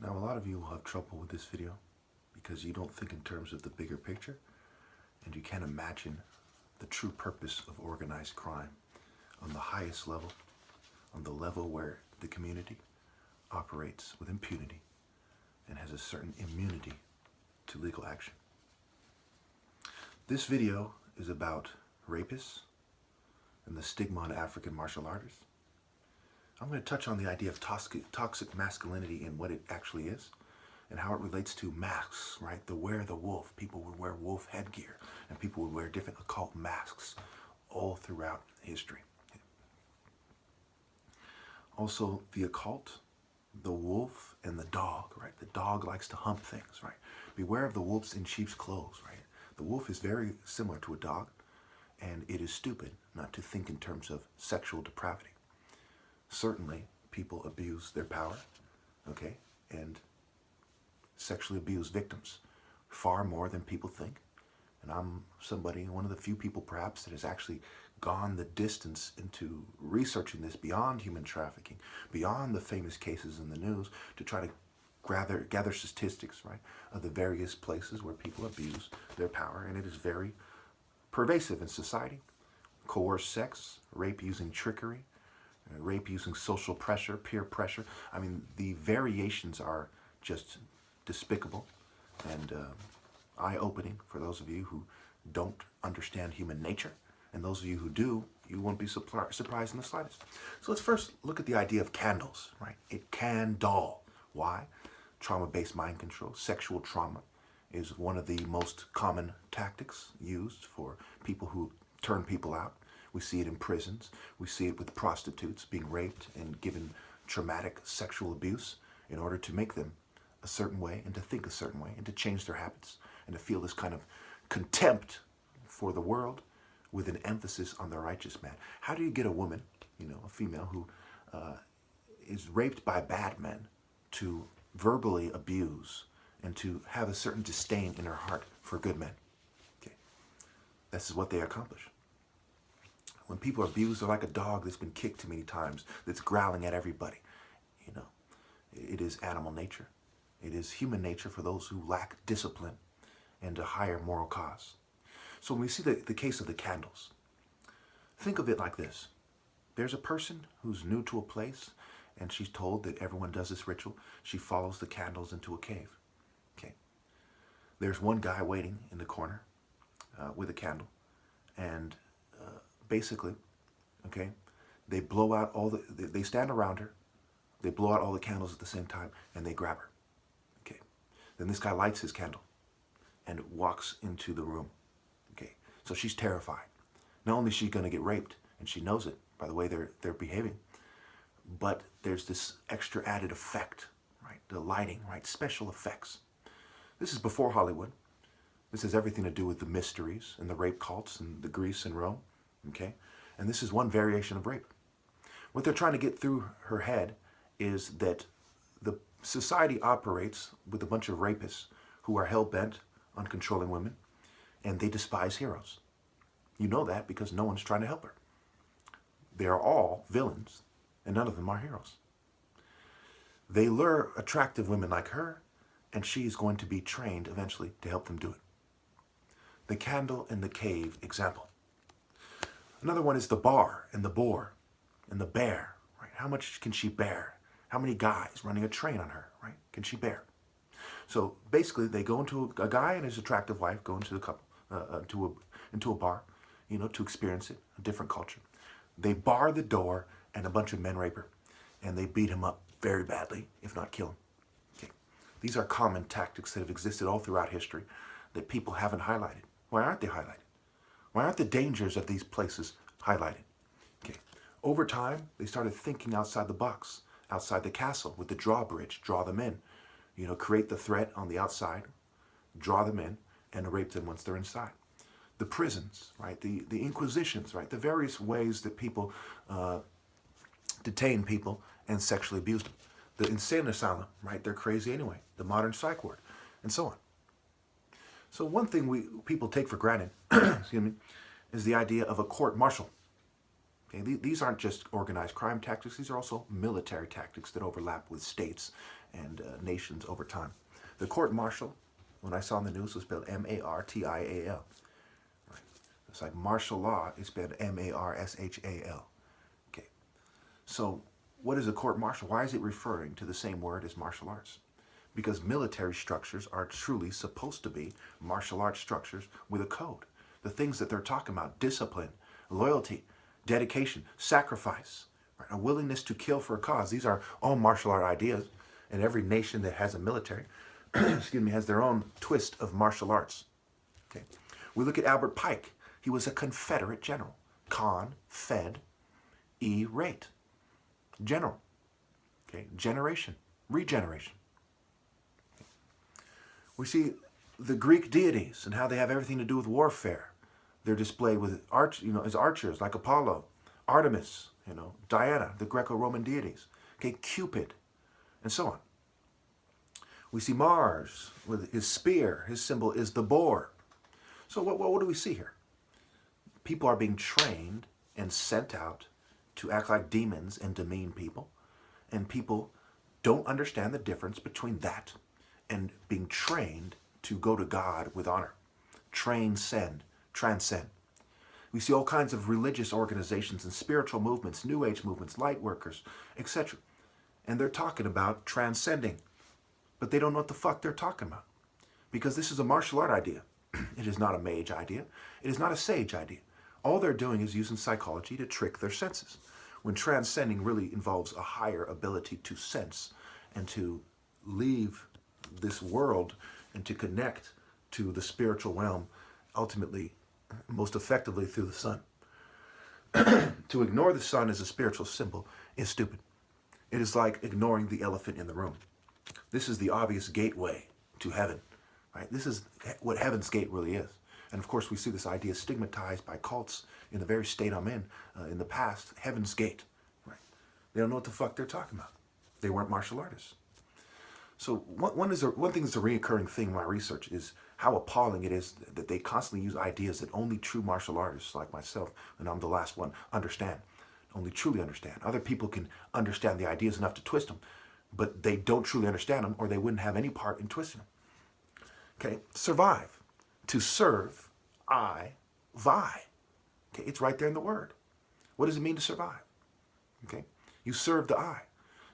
Now, a lot of you will have trouble with this video because you don't think in terms of the bigger picture and you can't imagine the true purpose of organized crime on the highest level, on the level where the community operates with impunity and has a certain immunity to legal action. This video is about rapists and the stigma on African martial artists. I'm going to touch on the idea of toxic masculinity and what it actually is and how it relates to masks, right? The wear the wolf. People would wear wolf headgear and people would wear different occult masks all throughout history. Also, the occult, the wolf and the dog, right? The dog likes to hump things, right? Beware of the wolves in sheep's clothes, right? The wolf is very similar to a dog, and it is stupid not to think in terms of sexual depravity. Certainly, people abuse their power, okay, and sexually abuse victims far more than people think. And I'm one of the few people perhaps that has actually gone the distance into researching this beyond human trafficking, beyond the famous cases in the news, to try to gather statistics, right, of the various places where people abuse their power. And it is very pervasive in society. Coerced sex, rape using trickery, rape using social pressure, peer pressure. I mean, the variations are just despicable and eye-opening for those of you who don't understand human nature. And those of you who do, you won't be surprised in the slightest. So let's first look at the idea of candles, right? It can dull. Why? Trauma-based mind control, sexual trauma is one of the most common tactics used for people who turn people out. We see it in prisons. We see it with prostitutes being raped and given traumatic sexual abuse in order to make them a certain way and to think a certain way and to change their habits and to feel this kind of contempt for the world with an emphasis on the righteous man. How do you get a woman, a female who is raped by bad men to verbally abuse and to have a certain disdain in her heart for good men? Okay. This is what they accomplish. When people are abused, they're like a dog that's been kicked too many times, that's growling at everybody. It is animal nature. It is human nature for those who lack discipline and a higher moral cause. So when we see the case of the candles, think of it like this. There's a person who's new to a place and she's told that everyone does this ritual. She follows the candles into a cave. Okay. There's one guy waiting in the corner with a candle, and basically, okay, they blow out they stand around her, they blow out all the candles at the same time, and they grab her. Okay. Then this guy lights his candle and walks into the room. Okay. So she's terrified. Not only is she going to get raped, and she knows it by the way they're behaving, but there's this extra added effect, right? The lighting, right? Special effects. This is before Hollywood. This has everything to do with the mysteries and the rape cults and the Greece and Rome. Okay? And this is one variation of rape. What they're trying to get through her head is that the society operates with a bunch of rapists who are hell-bent on controlling women, and they despise heroes. You know that because no one's trying to help her. They are all villains, and none of them are heroes. They lure attractive women like her, and she's going to be trained eventually to help them do it. The candle in the cave example. Another one is the bar and the boar and the bear, right? How much can she bear? How many guys running a train on her, right? Can she bear? So basically, they go into a guy and his attractive wife go into the couple into a bar, to experience it, a different culture. They bar the door, and a bunch of men rape her, and they beat him up very badly, if not kill him. Okay. These are common tactics that have existed all throughout history that people haven't highlighted. Why aren't they highlighted? Why aren't the dangers of these places highlighted? Okay. Over time, they started thinking outside the box, outside the castle with the drawbridge, draw them in, create the threat on the outside, draw them in, and rape them once they're inside. The prisons, right? The inquisitions, right? The various ways that people detain people and sexually abuse them. The insane asylum, right? They're crazy anyway. The modern psych ward, and so on. So one thing people take for granted, excuse me, is the idea of a court martial. Okay, these aren't just organized crime tactics. These are also military tactics that overlap with states and nations over time. The court martial, when I saw in the news, was spelled M-A-R-T-I-A-L. Right? It's like martial law is spelled M-A-R-S-H-A-L. Okay. So what is a court martial? Why is it referring to the same word as martial arts? Because military structures are truly supposed to be martial arts structures with a code. The things that they're talking about, discipline, loyalty, dedication, sacrifice, right? A willingness to kill for a cause. These are all martial art ideas. And every nation that has a military, excuse me, has their own twist of martial arts. Okay. We look at Albert Pike. He was a Confederate general. Con, Fed, E, rate. General. Okay. Generation. Regeneration. Okay. We see the Greek deities and how they have everything to do with warfare. They're displayed with as archers like Apollo, Artemis, Diana, the Greco-Roman deities. Okay. Cupid, and so on. We see Mars with his spear. His symbol is the boar. So what do we see here? People are being trained and sent out to act like demons and demean people. And people don't understand the difference between that and being trained to go to God with honor. Transcend. We see all kinds of religious organizations and spiritual movements, New Age movements, light workers, etc. And they're talking about transcending. But they don't know what the fuck they're talking about. Because this is a martial art idea. It is not a mage idea. It is not a sage idea. All they're doing is using psychology to trick their senses. When transcending really involves a higher ability to sense and to leave this world and to connect to the spiritual realm, ultimately, most effectively through the sun. To ignore the sun as a spiritual symbol is stupid. It is like ignoring the elephant in the room. This is the obvious gateway to heaven, right? This is what heaven's gate really is. And of course, we see this idea stigmatized by cults in the very state I'm in the past, heaven's gate, right? They don't know what the fuck they're talking about. They weren't martial artists. So one thing that's a recurring thing in my research is how appalling it is that they constantly use ideas that only true martial artists like myself, and I'm the last one, understand, only truly understand. Other people can understand the ideas enough to twist them, but they don't truly understand them or they wouldn't have any part in twisting them. Okay, survive. To serve, I, vie. Okay, it's right there in the word. What does it mean to survive? Okay, you serve the I.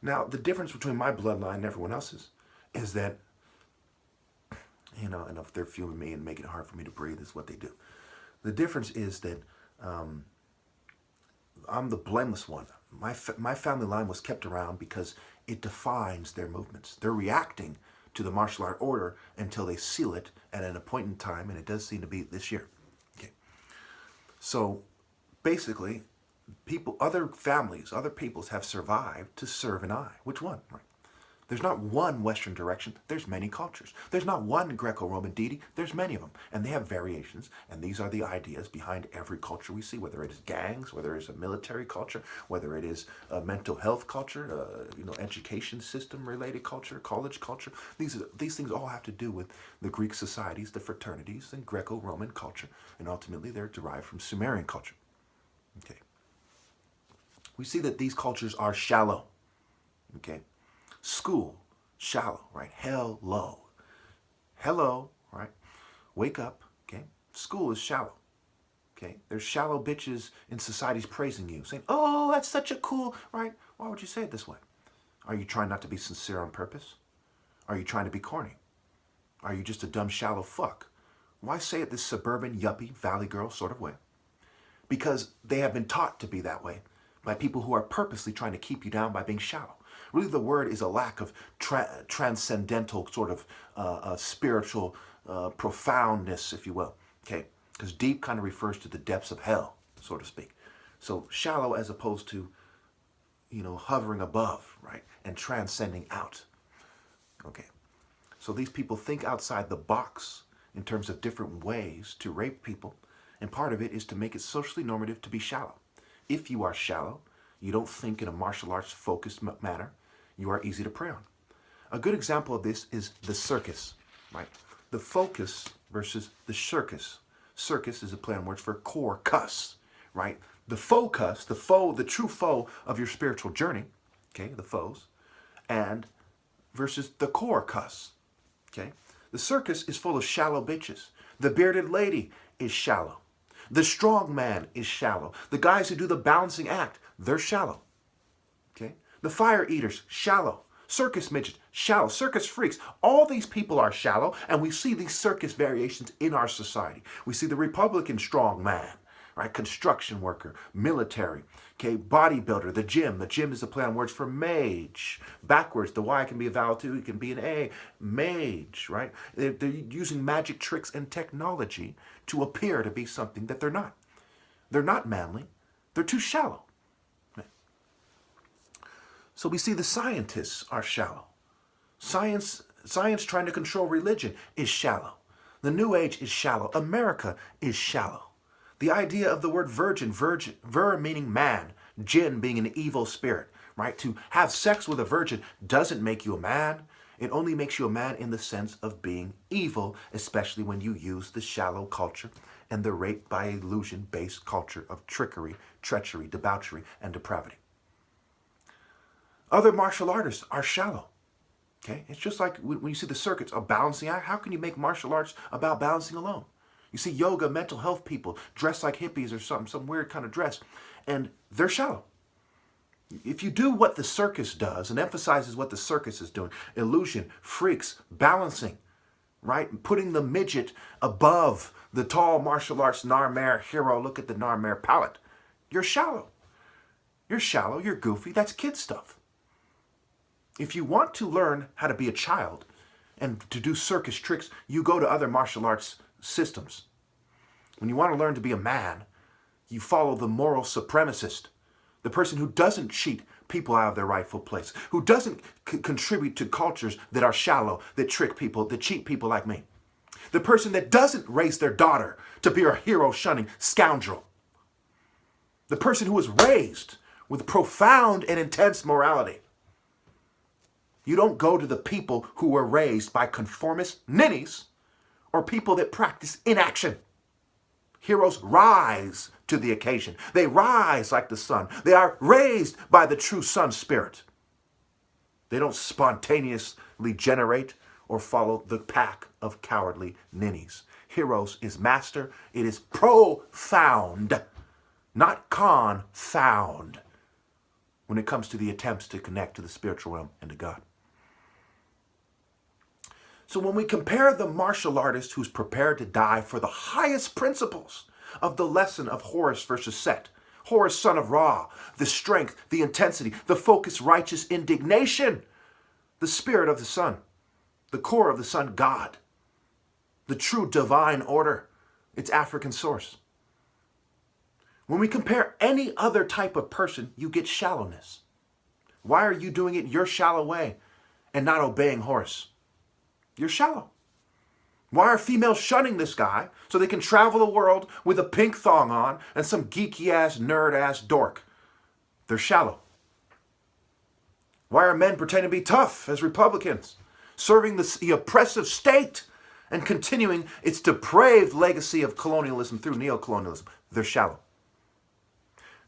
Now, the difference between my bloodline and everyone else's is that, and if they're fueling me and making it hard for me to breathe is what they do. The difference is that I'm the blameless one. My family line was kept around because it defines their movements. They're reacting to the martial art order until they seal it at an appointed time, and it does seem to be this year. Okay. So basically, other families, other peoples have survived to serve an I. Which one? Right. There's not one Western direction. There's many cultures. There's not one Greco-Roman deity. There's many of them. And they have variations. And these are the ideas behind every culture we see, whether it is gangs, whether it's a military culture, whether it is a mental health culture, education system related culture, college culture. These things all have to do with the Greek societies, the fraternities, and Greco-Roman culture. And ultimately, they're derived from Sumerian culture. Okay. We see that these cultures are shallow. Okay. School, shallow, right? Hello. Hello, right? Wake up, okay? School is shallow, okay? There's shallow bitches in societies praising you, saying, oh, that's such a cool, right? Why would you say it this way? Are you trying not to be sincere on purpose? Are you trying to be corny? Are you just a dumb, shallow fuck? Why say it this suburban, yuppie, valley girl sort of way? Because they have been taught to be that way by people who are purposely trying to keep you down by being shallow. Really, the word is a lack of transcendental sort of spiritual profoundness, if you will. Okay, because deep kind of refers to the depths of hell, so to speak. So shallow as opposed to, hovering above, right, and transcending out. Okay, so these people think outside the box in terms of different ways to rape people, and part of it is to make it socially normative to be shallow. If you are shallow, you don't think in a martial arts focused manner, you are easy to prey on. A good example of this is the circus, right? The focus versus the circus. Circus is a play on words for core cuss, right? The focus, the true foe of your spiritual journey, okay, the foes, and versus the core cuss. Okay? The circus is full of shallow bitches. The bearded lady is shallow. The strong man is shallow. The guys who do the balancing act, they're shallow. Okay? The fire eaters, shallow. Circus midgets, shallow. Circus freaks, all these people are shallow, and we see these circus variations in our society. We see the Republican strong man, right? Construction worker, military, okay, bodybuilder, the gym. The gym is a play on words for mage. Backwards, the Y can be a vowel too, it can be an A. Mage, right? They're using magic tricks and technology to appear to be something that they're not. They're not manly. They're too shallow. So we see the scientists are shallow. Science trying to control religion is shallow. The New Age is shallow. America is shallow. The idea of the word virgin, vir meaning man, jinn being an evil spirit, right? To have sex with a virgin doesn't make you a man. It only makes you a man in the sense of being evil, especially when you use the shallow culture and the rape by illusion-based culture of trickery, treachery, debauchery, and depravity. Other martial artists are shallow. Okay? It's just like when you see the circuits of balancing act. How can you make martial arts about balancing alone? You see yoga, mental health people dressed like hippies or something, some weird kind of dress, and they're shallow. If you do what the circus does and emphasizes what the circus is doing, illusion, freaks, balancing, right? Putting the midget above the tall martial arts Narmer hero, look at the Narmer palette. You're shallow. You're shallow, you're goofy, that's kid stuff. If you want to learn how to be a child and to do circus tricks, you go to other martial arts systems. When you want to learn to be a man, you follow the moral supremacist, the person who doesn't cheat people out of their rightful place, who doesn't contribute to cultures that are shallow, that trick people, that cheat people like me. The person that doesn't raise their daughter to be a hero-shunning scoundrel. The person who was raised with profound and intense morality. You don't go to the people who were raised by conformist ninnies or people that practice inaction. Heroes rise to the occasion. They rise like the sun. They are raised by the true sun spirit. They don't spontaneously generate or follow the pack of cowardly ninnies. Heroes is master. It is profound, not confound, when it comes to the attempts to connect to the spiritual realm and to God. So when we compare the martial artist who's prepared to die for the highest principles of the lesson of Horus versus Set, Horus, son of Ra, the strength, the intensity, the focused, righteous indignation, the spirit of the sun, the core of the sun, God, the true divine order, its African source. When we compare any other type of person, you get shallowness. Why are you doing it your shallow way and not obeying Horus? You're shallow. Why are females shunning this guy so they can travel the world with a pink thong on and some geeky-ass, nerd-ass dork? They're shallow. Why are men pretending to be tough as Republicans, serving the oppressive state and continuing its depraved legacy of colonialism through neocolonialism? They're shallow.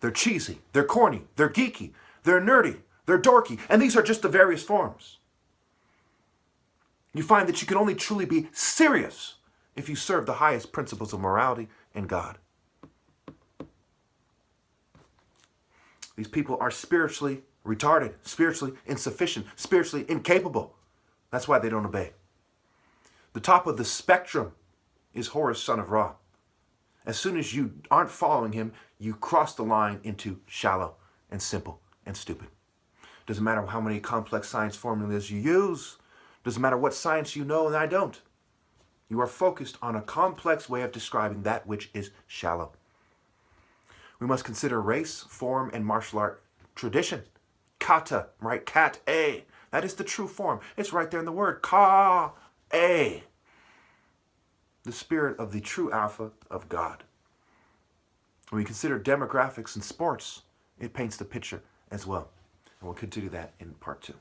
They're cheesy, they're corny, they're geeky, they're nerdy, they're dorky, and these are just the various forms. You find that you can only truly be serious if you serve the highest principles of morality and God. These people are spiritually retarded, spiritually insufficient, spiritually incapable. That's why they don't obey. The top of the spectrum is Horus, son of Ra. As soon as you aren't following him, you cross the line into shallow and simple and stupid. Doesn't matter how many complex science formulas you use. Doesn't matter what science you know and I don't. You are focused on a complex way of describing that which is shallow. We must consider race, form, and martial art tradition. Kata, right? Kat-A. That is the true form. It's right there in the word. Ka-A. The spirit of the true alpha of God. When we consider demographics and sports, it paints the picture as well. And we'll continue that in part 2.